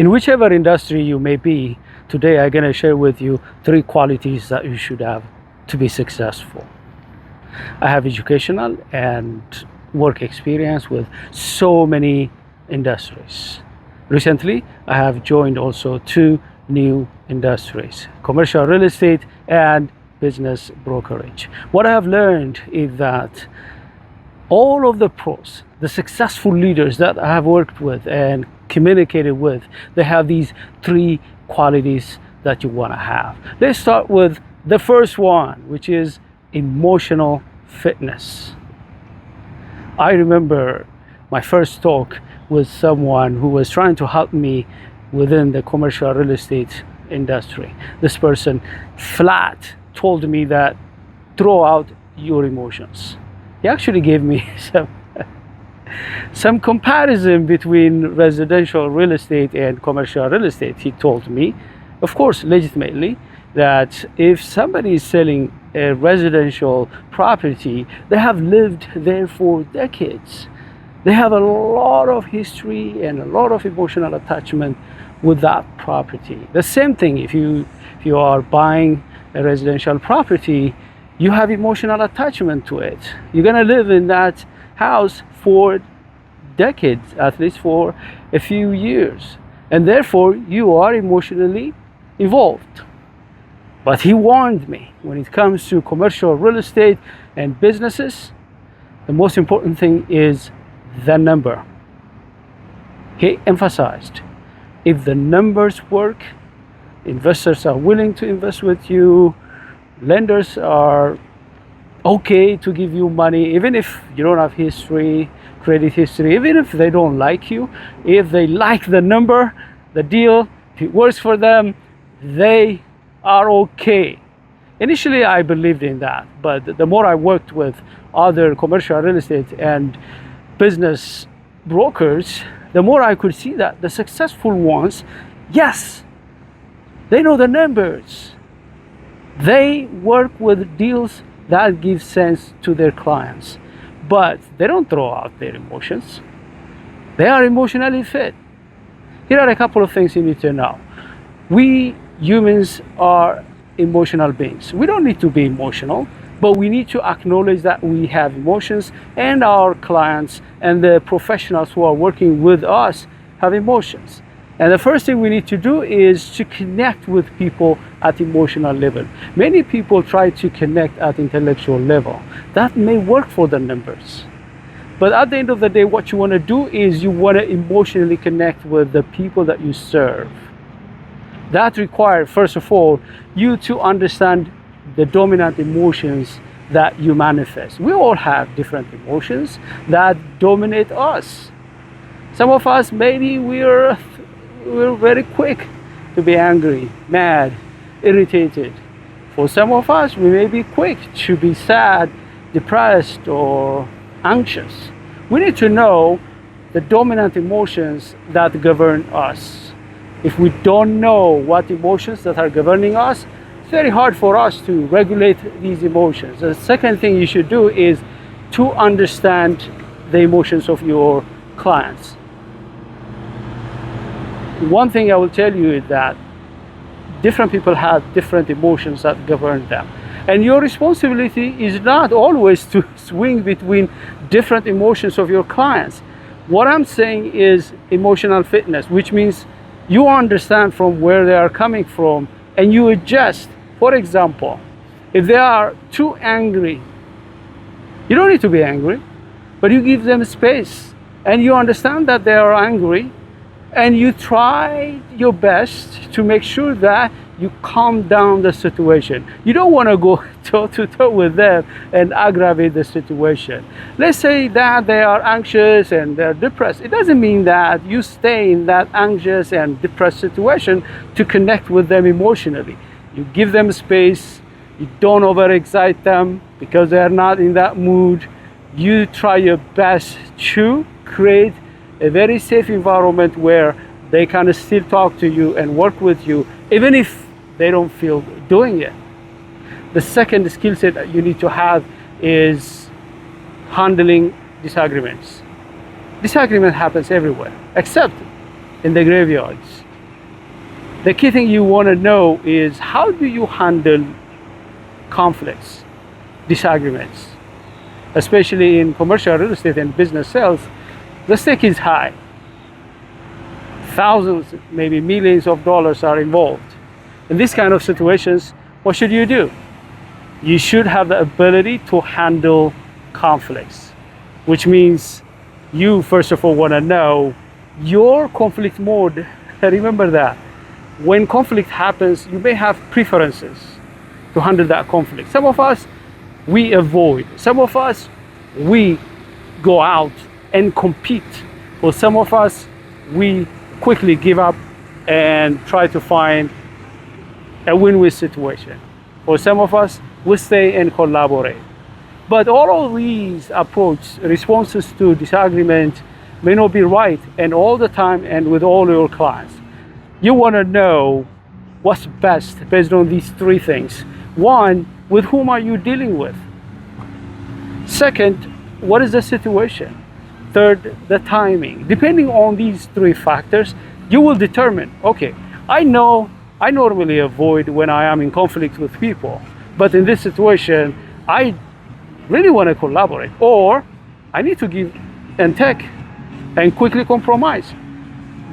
In whichever industry you may be, today I'm going to share with you 3 qualities that you should have to be successful. I have educational and work experience with so many industries. Recently, I have joined also 2 new industries, commercial real estate and business brokerage. What I have learned is that all of the pros, the successful leaders that I have worked with and communicated with, they have these 3 qualities that you want to have. Let's start with the first one, which is emotional fitness. I remember my first talk with someone who was trying to help me within the commercial real estate industry. This person flat told me that throw out your emotions. He actually gave me some comparison between residential real estate and commercial real estate. He told me, of course, legitimately, that if somebody is selling a residential property, they have lived there for decades. They have a lot of history and a lot of emotional attachment with that property. The same thing if you are buying a residential property, you have emotional attachment to it. You're gonna live in that house for decades, at least for a few years, and therefore you are emotionally involved. But he warned me, when it comes to commercial real estate and businesses, the most important thing is the number. He emphasized, if the numbers work, investors are willing to invest with you, lenders are okay to give you money, even if you don't have history, credit history, even if they don't like you, if they like the number, the deal, if it works for them, they are okay. Initially, I believed in that, but the more I worked with other commercial real estate and business brokers, the more I could see that the successful ones, yes, they know the numbers. They work with deals that give sense to their clients, but they don't throw out their emotions. They are emotionally fit. Here are a couple of things you need to know. We humans are emotional beings. We don't need to be emotional, but we need to acknowledge that we have emotions, and our clients and the professionals who are working with us have emotions. And the first thing we need to do is to connect with people at emotional level. Many people try to connect at intellectual level. That may work for the numbers. But at the end of the day, what you want to do is you want to emotionally connect with the people that you serve. That requires, first of all, you to understand the dominant emotions that you manifest. We all have different emotions that dominate us. Some of us, maybe we're very quick to be angry, mad, irritated. For some of us, we may be quick to be sad, depressed, or anxious. We need to know the dominant emotions that govern us. If we don't know what emotions that are governing us, it's very hard for us to regulate these emotions. The second thing you should do is to understand the emotions of your clients. One thing I will tell you is that different people have different emotions that govern them. And your responsibility is not always to swing between different emotions of your clients. What I'm saying is emotional fitness, which means you understand from where they are coming from and you adjust. For example, if they are too angry, you don't need to be angry, but you give them space and you understand that they are angry, and you try your best to make sure that you calm down the situation. You don't want to go toe to toe with them and aggravate the situation. Let's say that they are anxious and they're depressed. It doesn't mean that you stay in that anxious and depressed situation to connect with them emotionally. You give them space. You don't overexcite them because they're not in that mood. You try your best to create a very safe environment where they can still talk to you and work with you, even if they don't feel doing it. The second skill set that you need to have is handling disagreements. Disagreement happens everywhere, except in the graveyards. The key thing you want to know is, how do you handle conflicts, disagreements? Especially in commercial real estate and business sales, the stake is high. Thousands, maybe millions of dollars are involved. In these kind of situations, what should you do? You should have the ability to handle conflicts, which means you first of all want to know your conflict mode. Remember that when conflict happens, you may have preferences to handle that conflict. Some of us, we avoid. Some of us, we go out and compete. For some of us, we quickly give up and try to find a win-win situation. For some of us, we stay and collaborate. But all of these approaches, responses to disagreement, may not be right and all the time and with all your clients. You want to know what's best based on these three things. One, with whom are you dealing with? Second, what is the situation? Third, the timing. Depending on these three factors, you will determine, okay, I know I normally avoid when I am in conflict with people, but in this situation, I really want to collaborate, or I need to give and take and quickly compromise.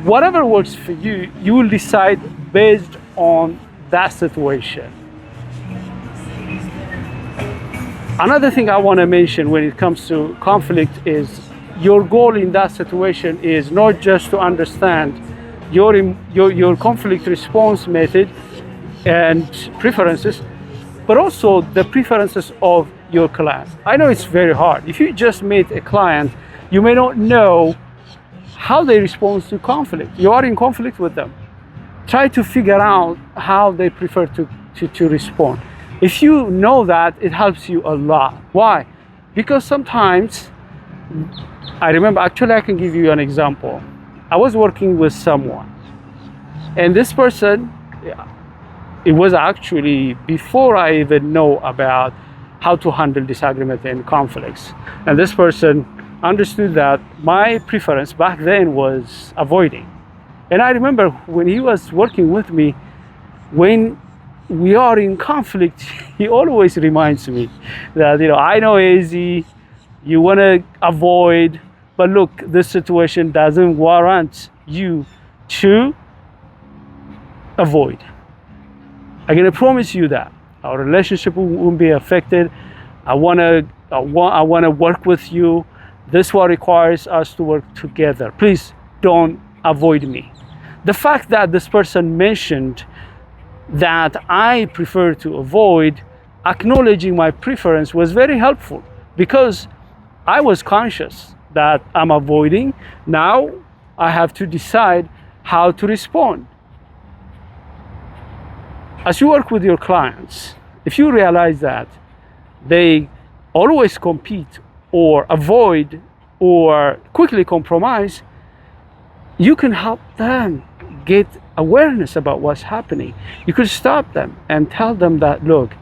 Whatever works for you, you will decide based on that situation. Another thing I want to mention when it comes to conflict is your goal in that situation is not just to understand your conflict response method and preferences, but also the preferences of your clients. I know it's very hard. If you just meet a client, you may not know how they respond to conflict. You are in conflict with them. Try to figure out how they prefer to respond. If you know that, it helps you a lot. Why? Because sometimes, I remember, actually I can give you an example. I was working with someone, and this person, it was actually before I even know about how to handle disagreement and conflicts. And this person understood that my preference back then was avoiding. And I remember when he was working with me, when we are in conflict, he always reminds me that, I know, AZ, you want to avoid, but look, this situation doesn't warrant you to avoid. I'm gonna promise you that our relationship won't be affected. I wanna work with you. This is what requires us to work together. Please don't avoid me. The fact that this person mentioned that I prefer to avoid, acknowledging my preference, was very helpful, because I was conscious that I'm avoiding. Now I have to decide how to respond. As you work with your clients, if you realize that they always compete or avoid or quickly compromise, you can help them get awareness about what's happening. You could stop them and tell them that, look,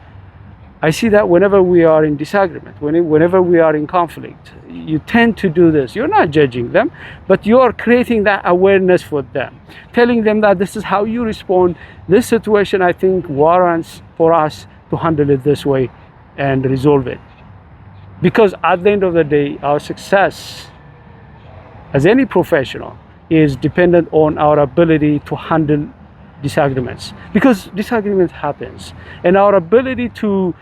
I see that whenever we are in disagreement, whenever we are in conflict, you tend to do this. You're not judging them, but you're creating that awareness for them, telling them that this is how you respond. This situation, I think, warrants for us to handle it this way and resolve it. Because at the end of the day, our success as any professional is dependent on our ability to handle disagreements, because disagreement happens, and our ability to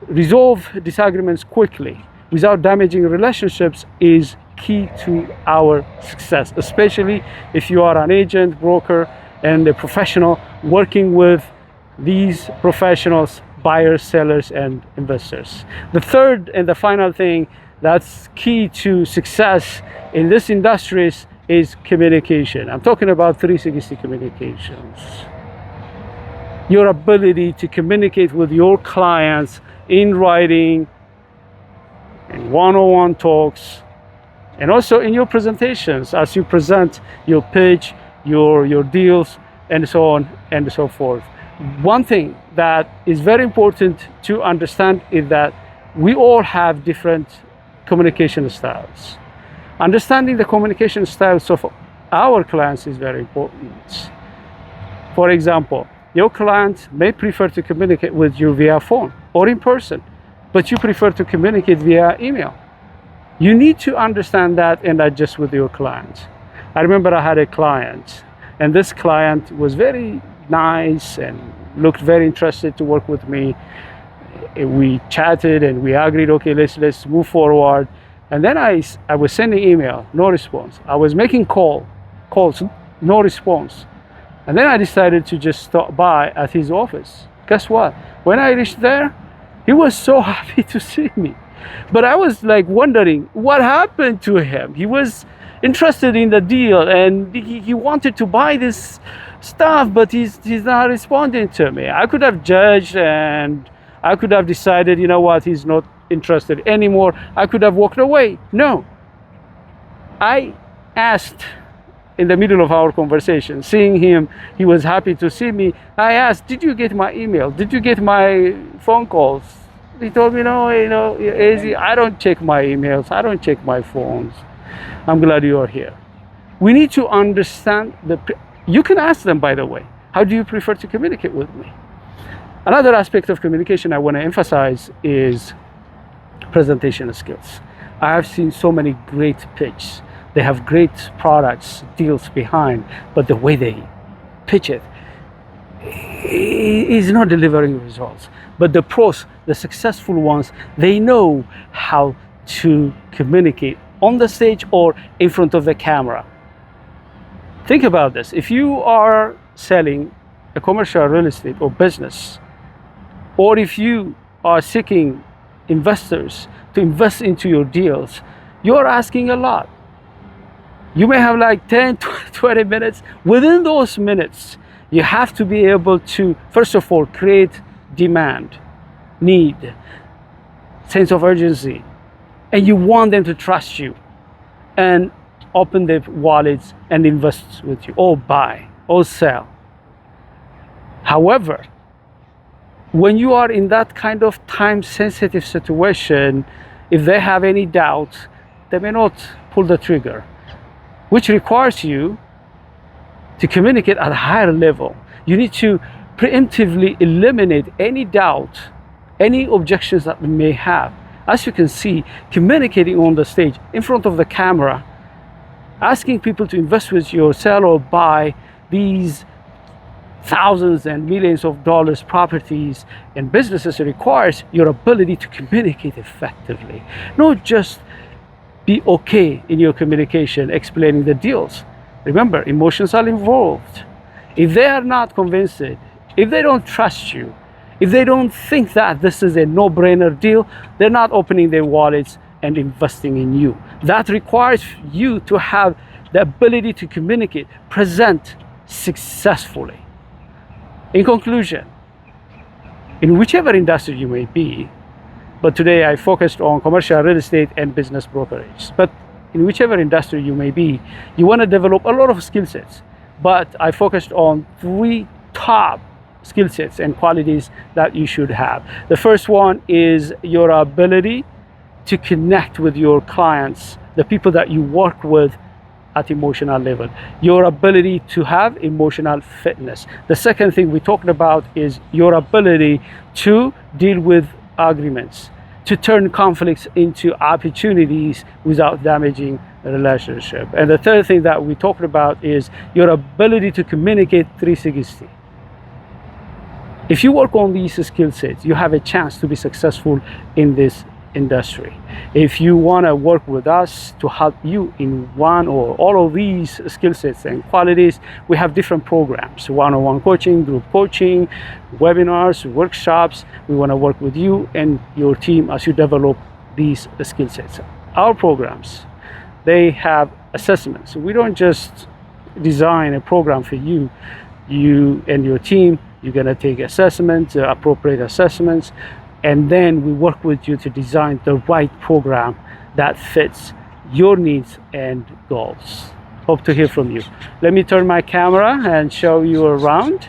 resolve disagreements quickly without damaging relationships is key to our success, especially if you are an agent, broker, and a professional working with these professionals, buyers, sellers, and investors. The third and the final thing that's key to success in this industry is communication. I'm talking about 360 communications. Your ability to communicate with your clients in writing, in one-on-one talks, and also in your presentations as you present your pitch, your deals, and so on and so forth. One thing that is very important to understand is that we all have different communication styles. Understanding the communication styles of our clients is very important. For example, your client may prefer to communicate with you via phone or in person, but you prefer to communicate via email. You need to understand that and adjust with your client. I remember I had a client, and this client was very nice and looked very interested to work with me. We chatted and we agreed, okay, let's move forward. And then I was sending email, no response. I was making calls, no response. And then I decided to just stop by at his office. Guess what? When I reached there, he was so happy to see me. But I was like wondering what happened to him. He was interested in the deal and he wanted to buy this stuff, but he's not responding to me. I could have judged and I could have decided, you know what, he's not interested anymore. I could have walked away. No. I asked in the middle of our conversation, seeing him, he was happy to see me. I asked, did you get my email? Did you get my phone calls? He told me, no, AZ, I don't check my emails. I don't check my phones. I'm glad you're here. We need to understand you can ask them, by the way, how do you prefer to communicate with me? Another aspect of communication I want to emphasize is presentation skills. I have seen so many great pitches. They have great products, deals behind, but the way they pitch it is not delivering results. But the pros, the successful ones, they know how to communicate on the stage or in front of the camera. Think about this. If you are selling a commercial real estate or business, or if you are seeking investors to invest into your deals, you're asking a lot. You may have like 10, 20 minutes. Within those minutes, you have to be able to, first of all, create demand, need, sense of urgency, and you want them to trust you and open their wallets and invest with you, or buy, or sell. However, when you are in that kind of time-sensitive situation, if they have any doubt, they may not pull the trigger, which requires you to communicate at a higher level. You need to preemptively eliminate any doubt, any objections that we may have. As you can see, communicating on the stage, in front of the camera, asking people to invest with you or sell or buy these thousands and millions of dollars properties and businesses requires your ability to communicate effectively. Not just be okay in your communication explaining the deals. Remember, emotions are involved. If they are not convinced, if they don't trust you, if they don't think that this is a no-brainer deal, they're not opening their wallets and investing in you. That requires you to have the ability to communicate, present successfully. In conclusion, in whichever industry you may be, but today I focused on commercial real estate and business brokerage, but in whichever industry you may be, you want to develop a lot of skill sets, but I focused on 3 top skill sets and qualities that you should have. The first one is your ability to connect with your clients, the people that you work with, at emotional level. Your ability to have emotional fitness. The second thing we talked about is your ability to deal with arguments, to turn conflicts into opportunities without damaging a relationship. And the third thing that we talked about is your ability to communicate 360. If you work on these skill sets, you have a chance to be successful in this industry. If you want to work with us to help you in one or all of these skill sets and qualities, we have different programs: one-on-one coaching, group coaching, webinars, workshops. We want to work with you and your team as you develop these skill sets. Our programs, they have assessments. We don't just design a program for you. You and your team, you're going to take assessments, appropriate assessments, and then we work with you to design the right program that fits your needs and goals. Hope to hear from you. Let me turn my camera and show you around.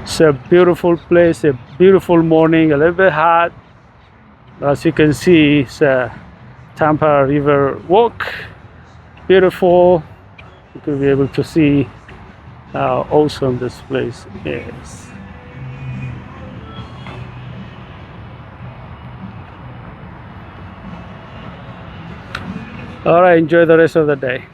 It's a beautiful place, a beautiful morning, a little bit hot. As you can see, it's a Tampa River walk. Beautiful. You could be able to see how awesome this place is. All right, enjoy the rest of the day.